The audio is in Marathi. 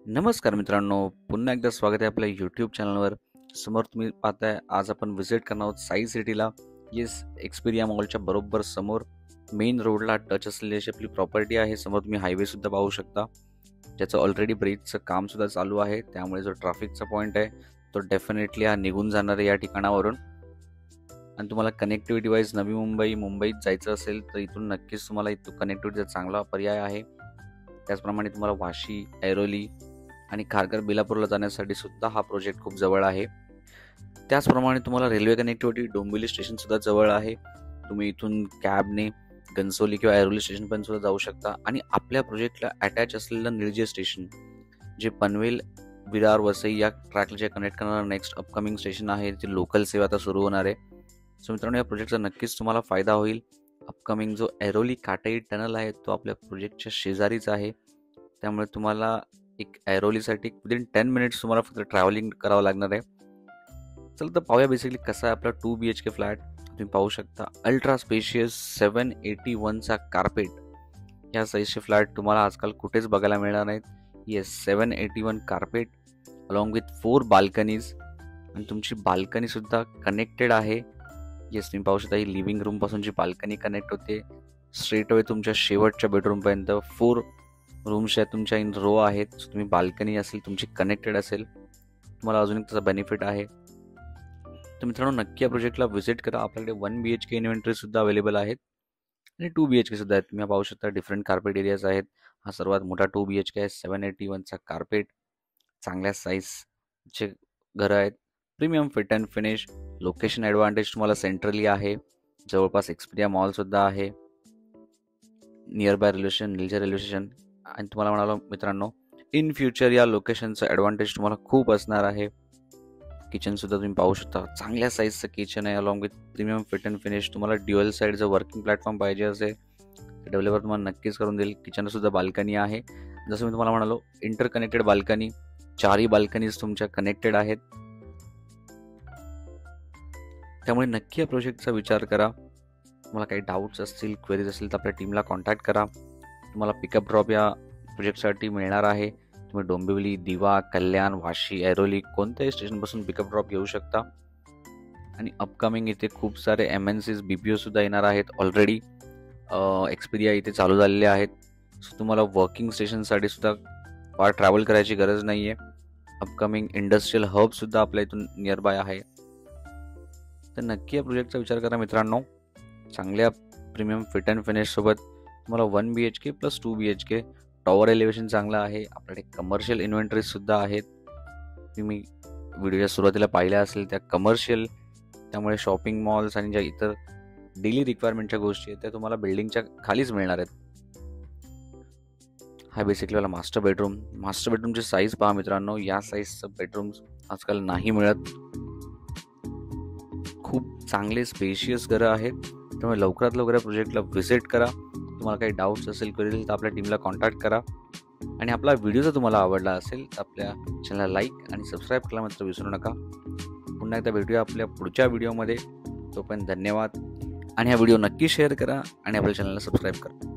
नमस्कार मित्रांनो, पुन्हा एकदा स्वागत आहे आपल्या यूट्यूब चॅनलवर. समोर तुम्ही पाहताय, आज आपण व्हिजिट करणार आहोत साई सिटीला. येस, एक्सपिरिया मॉलच्या बरोबर समोर मेन रोडला टच असलेली अशी आपली प्रॉपर्टी आहे. समोर तुम्ही हायवे सुद्धा पाहू शकता, ज्याचं ऑलरेडी ब्रिजचं काम सुद्धा चालू आहे. त्यामुळे जो ट्रॅफिकचा पॉईंट आहे तो डेफिनेटली हा निघून जाणार आहे या ठिकाणावरून. आणि तुम्हाला कनेक्टिव्हिटी वाईज नवी मुंबईत जायचं असेल तर इथून नक्कीच तुम्हाला इथून कनेक्टिव्हिटीचा चांगला पर्याय आहे. त्याचप्रमाणे तुम्हाला वाशी, ऐरोली आणि खारघर, बेलापूरला जाण्यासाठी सुद्धा हा प्रोजेक्ट खूप जवळ आहे. त्याचप्रमाणे तुम्हाला रेल्वे कनेक्टिव्हिटी डोंबिवली स्टेशन सुद्धा जवळ आहे. तुम्ही इथून कॅबने घनसोली किंवा ऐरोली स्टेशन पण सुद्धा जाऊ शकता. आणि आपल्या प्रोजेक्टला अटॅच असलेलं निळजे स्टेशन, जे पनवेल, विरार, वसई या ट्रॅकला जे कनेक्ट करणारं नेक्स्ट अपकमिंग स्टेशन आहे, ते लोकल सेवा आता सुरू होणार आहे. सो मित्रांनो, या प्रोजेक्टचा नक्कीच तुम्हाला फायदा होईल. अपकमिंग जो ऐरोली काटाई टनल आहे तो आपल्या प्रोजेक्टच्या शेजारीच आहे. त्यामुळे तुम्हाला एक ऐरोलीसाठी विदिन 10 मिनिट्स तुम्हाला फक्त ट्रॅव्हलिंग करावं लागणार आहे. चला तर पाहूया बेसिकली कसा आहे आपला 2 BHK फ्लॅट. तुम्ही पाहू शकता अल्ट्रा स्पेशियस 781चा कार्पेट. या साईजचे फ्लॅट तुम्हाला आजकाल कुठेच बघायला मिळणार नाहीत. Yes, 781 carpet along with 4 balconies. आणि तुमची बाल्कनी सुद्धा कनेक्टेड आहे. येस, तुम्ही पाहू शकता ही लिव्हिंग रूम पासूनची बाल्कनी कनेक्ट होते स्ट्रेट अवे तुमच्या शेवटच्या बेडरूमपर्यंत. 4 रूम्स आहेत तुमच्या इन रो आहेत. तुम्ही बाल्कनी असेल तुमची कनेक्टेड असेल, तुम्हाला अजून एक त्याचा बेनिफिट आहे. तर मित्रांनो, नक्की या प्रोजेक्टला व्हिजिट करा. आपल्याकडे 1 BHK इन्व्हेंटरी सुद्धा अवेलेबल आहेत आणि 2 BHK सुद्धा आहेत. तुम्ही पाहू शकता डिफरंट कार्पेट एरियाज आहेत. हा सर्वात मोठा 2 BHK आहे. 781चा कार्पेट, चांगल्या साईजचे घरं आहेत. Premium fit and finish. Location advantage तुम्हाला सेंट्रली आहे. जवळपास एक्सपिरिया मॉल सुद्धा आहे. Near by railway station, Nilje railway station. आणि तुम्हाला म्हणालो मित्रांनो, इन फ्युचर या लोकेशनचं ॲडव्हान्टेज तुम्हाला खूप असणार आहे. किचन सुद्धा तुम्ही पाहू शकता, चांगल्या साईजचं किचन आहे along with premium fit and finish. तुम्हाला ड्युअल साईडचं वर्किंग प्लॅटफॉर्म पाहिजे असेल तर डेव्हलपर तुम्हाला नक्कीच करून देईल. किचनला सुद्धा बाल्कनी आहे. जसं मी तुम्हाला म्हणालो, इंटरकनेक्टेड बाल्कनी. 4ही बाल्कनीज तुमच्या कनेक्टेड आहेत. त्यामुळे नक्की या प्रोजेक्टचा विचार करा. तुम्हाला काही डाऊट्स असतील, क्वेरीज असतील तर आपल्या टीमला कॉन्टॅक्ट करा. तुम्हाला पिकअप ड्रॉप या प्रोजेक्टसाठी मिळणार आहे. तुम्ही डोंबिवली, दिवा, कल्याण, वाशी, ऐरोली कोणत्याही स्टेशनपासून पिकअप ड्रॉप घेऊ शकता. आणि अपकमिंग इथे खूप सारे MNCs, BPO सुद्धा येणार आहेत. ऑलरेडी एक्सपिरिया इथे चालू झालेले आहेत. सो तुम्हाला वर्किंग स्टेशनसाठी सुद्धा फार ट्रॅव्हल करायची गरज नाही आहे. अपकमिंग इंडस्ट्रियल हब सुद्धा आपल्या इथून नियर बाय आहे. तर नक्की या प्रोजेक्टचा विचार करा मित्रांनो. चांगल्या प्रीमियम फिट अँड फिनिश सोबत तुम्हाला 1 BHK plus 2 BHK. Tower elevation चांगलं आहे. आपल्याकडे कमर्शियल इन्व्हेंटरीज सुद्धा आहेत. तुम्ही व्हिडिओच्या सुरुवातीला पाहिल्या असेल त्या कमर्शियल. त्यामुळे शॉपिंग मॉल्स आणि ज्या इतर डेली रिक्वायरमेंटच्या गोष्टी आहेत त्या तुम्हाला बिल्डिंगच्या खालीच मिळणार आहेत. हा बेसिकली वाला मास्टर बेडरूमची साईज पहा मित्रांनो. या साईजचं बेडरूम्स आजकाल नाही मिळत. खूप चांगले स्पेशियस घरं आहेत. त्यामुळे लवकरात लवकर या प्रोजेक्टला व्हिजिट करा. तुम्हाला काही डाऊट्स असेल, करेल तर आपल्या टीमला कॉन्टॅक्ट करा. आणि आपला व्हिडिओ जर तुम्हाला आवडला असेल तर आपल्या चॅनलला लाईक आणि सबस्क्राईब करायला मात्र विसरू नका. पुन्हा एकदा भेटूया आपल्या पुढच्या व्हिडिओमध्ये. तोपर्यंत धन्यवाद. आणि हा व्हिडिओ नक्की शेअर करा आणि आपल्या चॅनलला सबस्क्राईब करा.